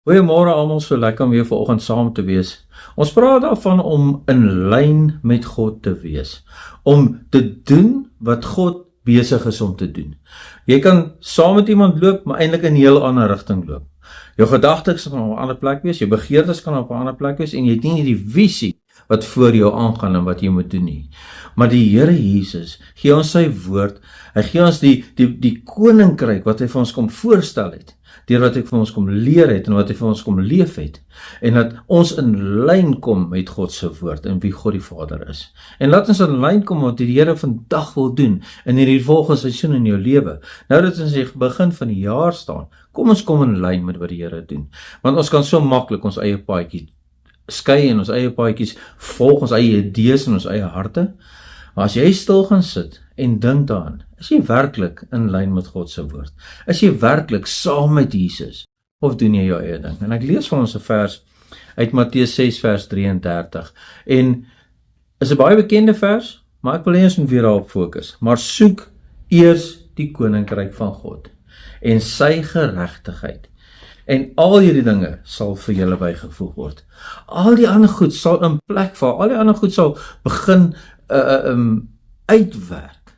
Goeiemôre almal, so lekker om weer vanoggend saam te wees. Ons praat daarvan om in lyn met God te wees, om te doen wat God besig is om te doen. Jy kan saam met iemand loop, maar eintlik in 'n heel ander rigting loop. Jou gedagtes kan op 'n ander plek wees, jou begeertes kan op 'n ander plek wees en jy het nie die visie wat voor jou aangaan en wat jy moet doen nie. Maar die Here Jesus gee ons sy woord, hy gee ons die koninkryk wat hy vir ons kom voorstel het, deur wat hy vir ons kom leer het en wat hy vir ons kom leef het, en dat ons in lyn kom met God se woord en wie God die Vader is. En laat ons in lyn kom wat die Here vandag wil doen in hierdie volgende seisoen in jou lewe. Nou dat ons aan die begin van die jaar staan, kom in lyn met wat die Here doen. Want ons kan so maklik ons eie paadjie skei en ons eie paadjies volg, ons eie idees en ons eie harte. Maar as jy stil gaan sit en dink daaraan, is jy werklik in lyn met God se woord? Is jy werklik saam met Jesus? Of doen jy jou eie ding? En ek lees van ons 'n vers uit Matteus 6 vers 33. En is 'n baie bekende vers, maar ek wil hê ons moet weer daarop fokus. Maar soek eers die koninkryk van God en sy geregtigheid. En al hierdie dinge sal vir julle bygevoeg word. Al die ander goed sal in plek val. Al die ander goed sal begin uitwerk.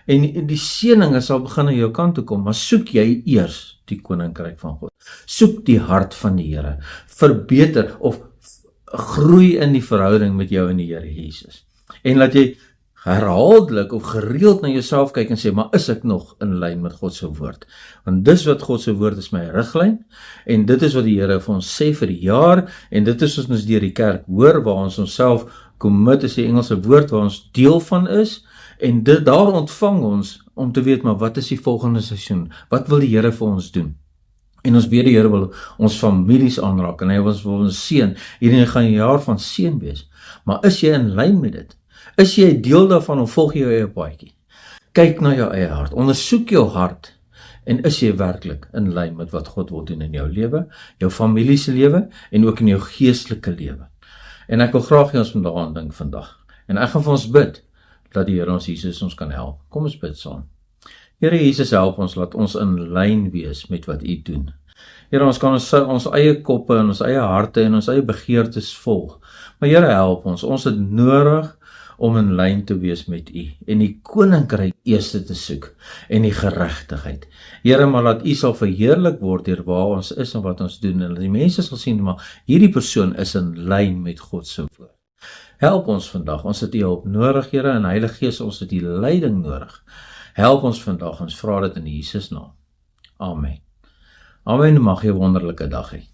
En die seëninge sal begin aan jou kant toe kom. Maar soek jy eers die koninkryk van God. Soek die hart van die Here. Verbeter of groei in die verhouding met jou en die Here Jesus. En laat jy herhaaldelik of gereeld na jouself kyk en sê, maar is ek nog in lyn met God se woord? Want dis wat God se woord is, my riglyn, en dit is wat die Here vir ons sê vir die jaar, en dit is wat ons deur die kerk hoor, waar ons onsself commit, is die Engelse woord, waar ons deel van is, en dit daar ontvang ons, om te weet, maar wat is die volgende seisoen? Wat wil die Here vir ons doen? En ons weet die Here wil ons families aanraak, en hy wil ons seën, hierdie gaan 'n jaar van seën wees, maar is jy in lyn met dit? Is jy 'n deel daarvan of volg jy jou eie paadjie? Kyk na jou eie hart, ondersoek jou hart, en is jy werklik in lyn met wat God wil doen in jou lewe, jou familie se lewe, en ook in jou geestelike lewe? En ek wil graag hê ons moet daaraan dink vandag. En ek gaan vir ons bid, dat die Here ons Jesus ons kan help. Kom ons bid saam. Here Jesus, help ons, laat ons in lyn wees met wat U doen. Here, ons kan ons eie koppe en ons eie harte en ons eie begeertes volg. Maar Here, help ons het nodig om in lyn te wees met U en die koninkryk eers te soek en die geregtigheid. Here, maar laat U sal verheerlik word deur waar ons is en wat ons doen, en dat die mense sal sien, maar hierdie persoon is in lyn met God se woord. Help ons vandag, ons het U hulp nodig, Here, en Heilige Gees, ons het U leiding nodig. Help ons vandag, ons vra dit in Jesus naam. Amen. Amen, mag jy 'n wonderlike dag hê.